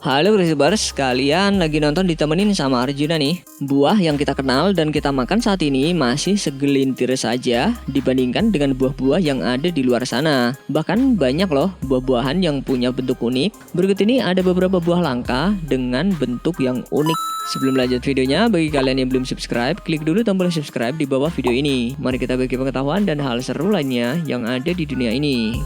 Halo Grisbers, kalian lagi nonton ditemenin sama Arjuna nih. Buah yang kita kenal dan kita makan saat ini masih segelintir saja dibandingkan dengan buah-buah yang ada di luar sana. Bahkan banyak loh buah-buahan yang punya bentuk unik. Berikut ini ada beberapa buah langka dengan bentuk yang unik. Sebelum lanjut videonya, bagi kalian yang belum subscribe, klik dulu tombol subscribe di bawah video ini. Mari kita bagi pengetahuan dan hal seru lainnya yang ada di dunia ini.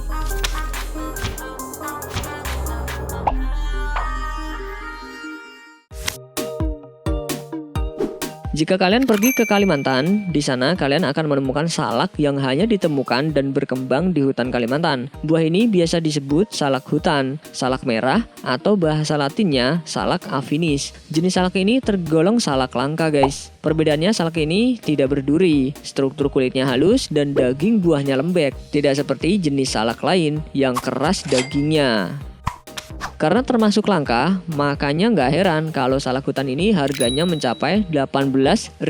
Jika kalian pergi ke Kalimantan, di sana kalian akan menemukan salak yang hanya ditemukan dan berkembang di hutan Kalimantan. Buah ini biasa disebut salak hutan, salak merah, atau bahasa latinnya salak afinis. Jenis salak ini tergolong salak langka guys. Perbedaannya salak ini tidak berduri, struktur kulitnya halus dan daging buahnya lembek. Tidak seperti jenis salak lain yang keras dagingnya. Karena termasuk langka, makanya nggak heran kalau salak hutan ini harganya mencapai 18.000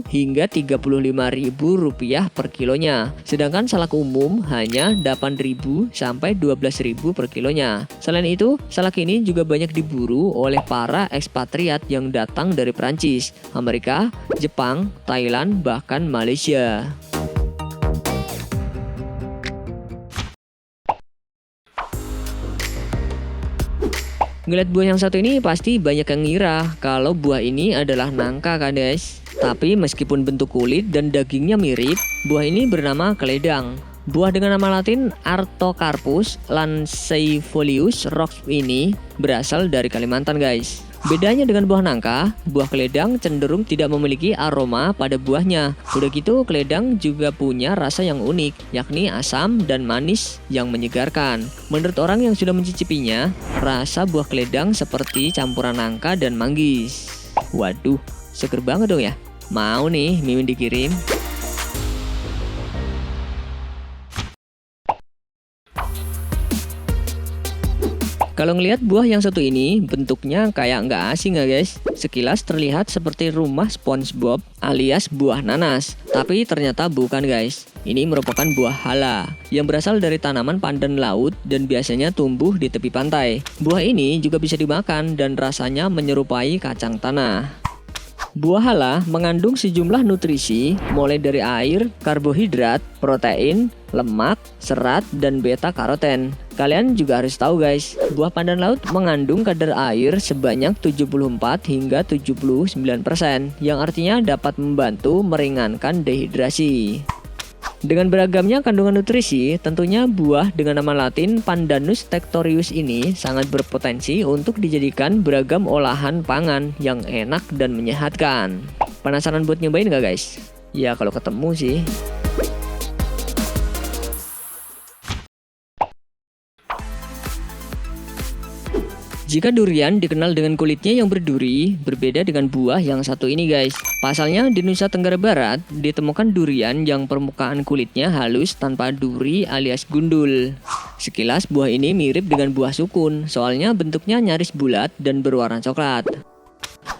hingga 35.000 rupiah per kilonya. Sedangkan salak umum hanya 8.000 sampai 12.000 per kilonya. Selain itu, salak ini juga banyak diburu oleh para ekspatriat yang datang dari Prancis, Amerika, Jepang, Thailand, bahkan Malaysia. Ngeliat buah yang satu ini pasti banyak yang ngira kalau buah ini adalah nangka kan guys. Tapi meskipun bentuk kulit dan dagingnya mirip, buah ini bernama keledang. Buah dengan nama latin Artocarpus lanceifolius Rox ini berasal dari Kalimantan guys. Bedanya dengan buah nangka, buah keledang cenderung tidak memiliki aroma pada buahnya. Udah gitu, keledang juga punya rasa yang unik, yakni asam dan manis yang menyegarkan. Menurut orang yang sudah mencicipinya, rasa buah keledang seperti campuran nangka dan manggis. Waduh, seger banget dong ya. Mau nih Mimin dikirim. Kalau ngelihat buah yang satu ini, bentuknya kayak nggak asing ya guys. Sekilas terlihat seperti rumah SpongeBob alias buah nanas. Tapi ternyata bukan guys. Ini merupakan buah hala yang berasal dari tanaman pandan laut dan biasanya tumbuh di tepi pantai. Buah ini juga bisa dimakan dan rasanya menyerupai kacang tanah. Buah hala mengandung sejumlah nutrisi mulai dari air, karbohidrat, protein, lemak, serat, dan beta karoten. Kalian juga harus tahu guys, buah pandan laut mengandung kadar air sebanyak 74 hingga 79%, yang artinya dapat membantu meringankan dehidrasi. Dengan beragamnya kandungan nutrisi, tentunya buah dengan nama latin Pandanus tectorius ini sangat berpotensi untuk dijadikan beragam olahan pangan yang enak dan menyehatkan. Penasaran buat nyobain gak guys? Ya kalau ketemu sih. Jika durian dikenal dengan kulitnya yang berduri, berbeda dengan buah yang satu ini guys. Pasalnya di Nusa Tenggara Barat ditemukan durian yang permukaan kulitnya halus tanpa duri alias gundul. Sekilas buah ini mirip dengan buah sukun, soalnya bentuknya nyaris bulat dan berwarna coklat.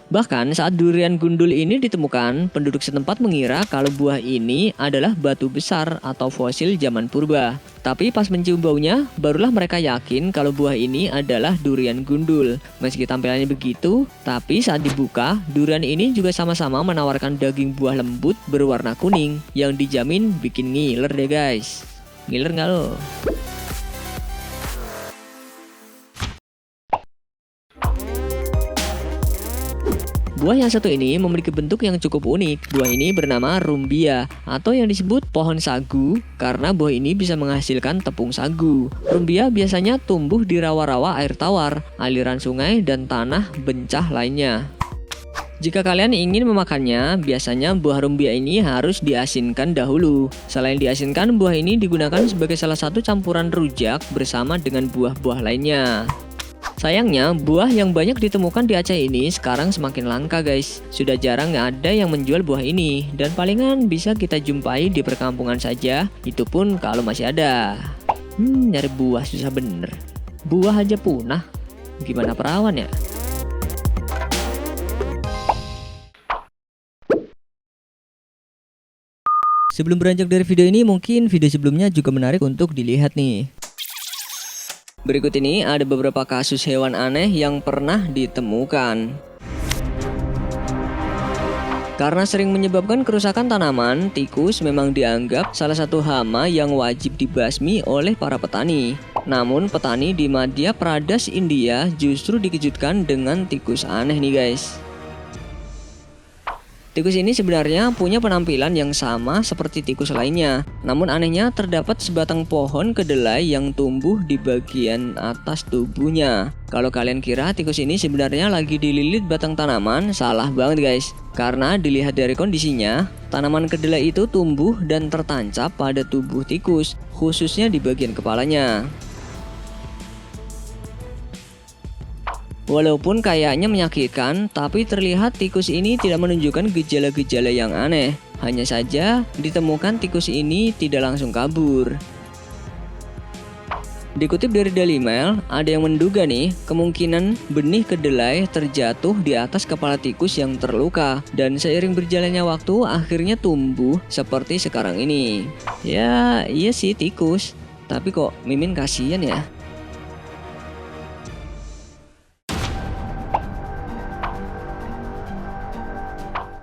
Bahkan saat durian gundul ini ditemukan, penduduk setempat mengira kalau buah ini adalah batu besar atau fosil zaman purba. Tapi pas mencium baunya, barulah mereka yakin kalau buah ini adalah durian gundul. Meski tampilannya begitu, tapi saat dibuka, durian ini juga sama-sama menawarkan daging buah lembut berwarna kuning yang dijamin bikin ngiler deh guys. Ngiler nggak lo? Buah yang satu ini memiliki bentuk yang cukup unik. Buah ini bernama rumbia atau yang disebut pohon sagu karena buah ini bisa menghasilkan tepung sagu. Rumbia biasanya tumbuh di rawa-rawa air tawar, aliran sungai, dan tanah bencah lainnya. Jika kalian ingin memakannya, biasanya buah rumbia ini harus diasinkan dahulu. Selain diasinkan, buah ini digunakan sebagai salah satu campuran rujak bersama dengan buah-buah lainnya. Sayangnya, buah yang banyak ditemukan di Aceh ini sekarang semakin langka guys. Sudah jarang ada yang menjual buah ini, dan palingan bisa kita jumpai di perkampungan saja, itu pun kalau masih ada. Nyari buah susah bener. Buah aja punah, gimana perawan ya? Sebelum beranjak dari video ini, mungkin video sebelumnya juga menarik untuk dilihat nih. Berikut ini ada beberapa kasus hewan aneh yang pernah ditemukan. Karena sering menyebabkan kerusakan tanaman, tikus memang dianggap salah satu hama yang wajib dibasmi oleh para petani. Namun petani di Madhya Pradesh, India justru dikejutkan dengan tikus aneh nih guys. Tikus ini sebenarnya punya penampilan yang sama seperti tikus lainnya. Namun anehnya terdapat sebatang pohon kedelai yang tumbuh di bagian atas tubuhnya. Kalau kalian kira tikus ini sebenarnya lagi dililit batang tanaman, salah banget guys. Karena dilihat dari kondisinya, tanaman kedelai itu tumbuh dan tertancap pada tubuh tikus, khususnya di bagian kepalanya. Walaupun kayaknya menyakitkan, tapi terlihat tikus ini tidak menunjukkan gejala-gejala yang aneh. Hanya saja ditemukan tikus ini tidak langsung kabur. Dikutip dari Daily Mail, ada yang menduga nih kemungkinan benih kedelai terjatuh di atas kepala tikus yang terluka dan seiring berjalannya waktu akhirnya tumbuh seperti sekarang ini. Ya, iya sih tikus, tapi kok Mimin kasihan ya.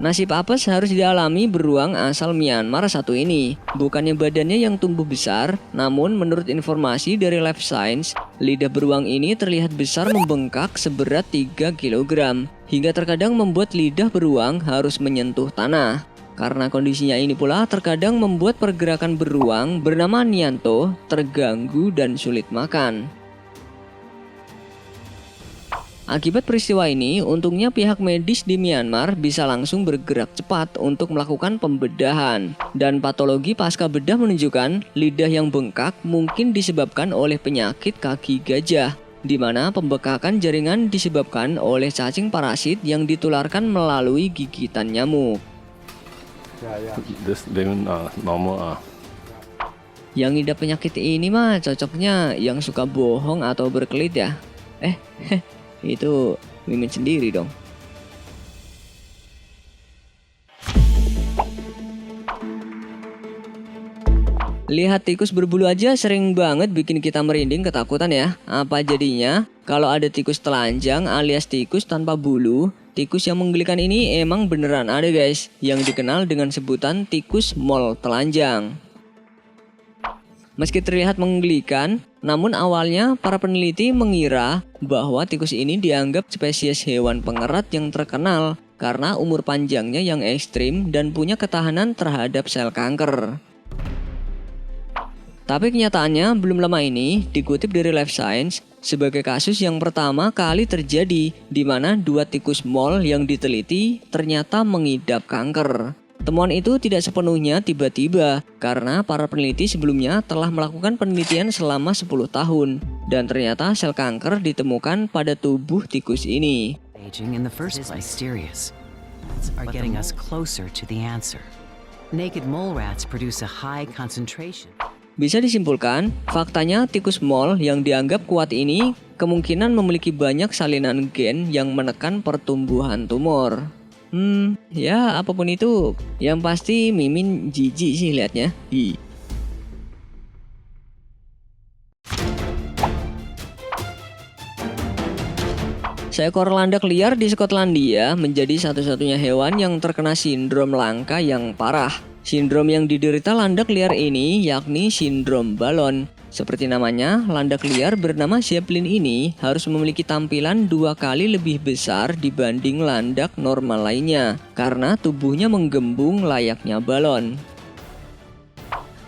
Nasib apes harus dialami beruang asal Myanmar satu ini. Bukannya badannya yang tumbuh besar, namun menurut informasi dari Life Science, lidah beruang ini terlihat besar membengkak seberat 3 kg, hingga terkadang membuat lidah beruang harus menyentuh tanah. Karena kondisinya ini pula terkadang membuat pergerakan beruang bernama Nyanto terganggu dan sulit makan. Akibat peristiwa ini, untungnya pihak medis di Myanmar bisa langsung bergerak cepat untuk melakukan pembedahan. Dan patologi pasca bedah menunjukkan lidah yang bengkak mungkin disebabkan oleh penyakit kaki gajah, di mana pembekakan jaringan disebabkan oleh cacing parasit yang ditularkan melalui gigitan nyamuk. Yang ngidap penyakit ini mah cocoknya yang suka bohong atau berkelit ya. Itu Mimin sendiri dong. Lihat tikus berbulu aja sering banget bikin kita merinding ketakutan ya. Apa jadinya kalau ada tikus telanjang alias tikus tanpa bulu? Tikus yang menggelikan ini emang beneran ada guys, yang dikenal dengan sebutan tikus mol telanjang. Meski terlihat menggelikan, namun awalnya para peneliti mengira bahwa tikus ini dianggap spesies hewan pengerat yang terkenal karena umur panjangnya yang ekstrim dan punya ketahanan terhadap sel kanker. Tapi kenyataannya belum lama ini dikutip dari Life Science sebagai kasus yang pertama kali terjadi di mana 2 tikus mol yang diteliti ternyata mengidap kanker. Temuan itu tidak sepenuhnya tiba-tiba karena para peneliti sebelumnya telah melakukan penelitian selama 10 tahun dan ternyata sel kanker ditemukan pada tubuh tikus ini. Bisa disimpulkan, faktanya tikus mol yang dianggap kuat ini kemungkinan memiliki banyak salinan gen yang menekan pertumbuhan tumor. Ya apapun itu, yang pasti Mimin jijik sih liatnya. Seekor landak liar di Skotlandia menjadi satu-satunya hewan yang terkena sindrom langka yang parah. Sindrom yang diderita landak liar ini yakni sindrom balon. Seperti namanya, landak liar bernama Zeppelin ini harus memiliki tampilan 2 kali lebih besar dibanding landak normal lainnya karena tubuhnya menggembung layaknya balon.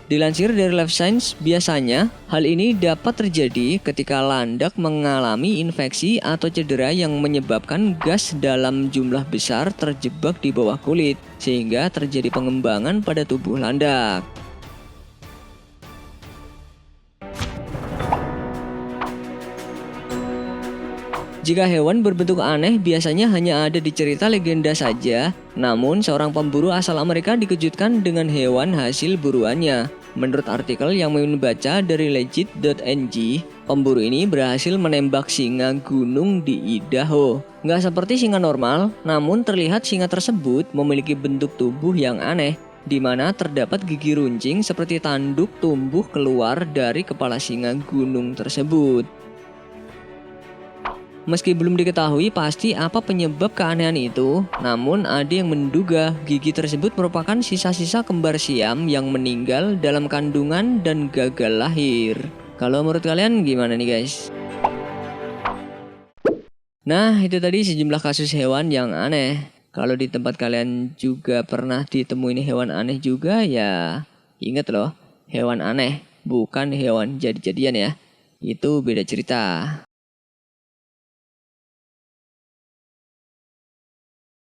Dilansir dari Life Science, biasanya hal ini dapat terjadi ketika landak mengalami infeksi atau cedera yang menyebabkan gas dalam jumlah besar terjebak di bawah kulit, sehingga terjadi pengembangan pada tubuh landak. Jika hewan berbentuk aneh biasanya hanya ada di cerita legenda saja, namun seorang pemburu asal Amerika dikejutkan dengan hewan hasil buruannya. Menurut artikel yang Mimin baca dari legit.ng, pemburu ini berhasil menembak singa gunung di Idaho. Nggak seperti singa normal, namun terlihat singa tersebut memiliki bentuk tubuh yang aneh, di mana terdapat gigi runcing seperti tanduk tumbuh keluar dari kepala singa gunung tersebut. Meski belum diketahui pasti apa penyebab keanehan itu, namun ada yang menduga gigi tersebut merupakan sisa-sisa kembar siam yang meninggal dalam kandungan dan gagal lahir. Kalau menurut kalian gimana nih guys? Nah, itu tadi sejumlah kasus hewan yang aneh. Kalau di tempat kalian juga pernah ditemuin hewan aneh juga, ya ingat loh, hewan aneh bukan hewan jadi-jadian ya. Itu beda cerita.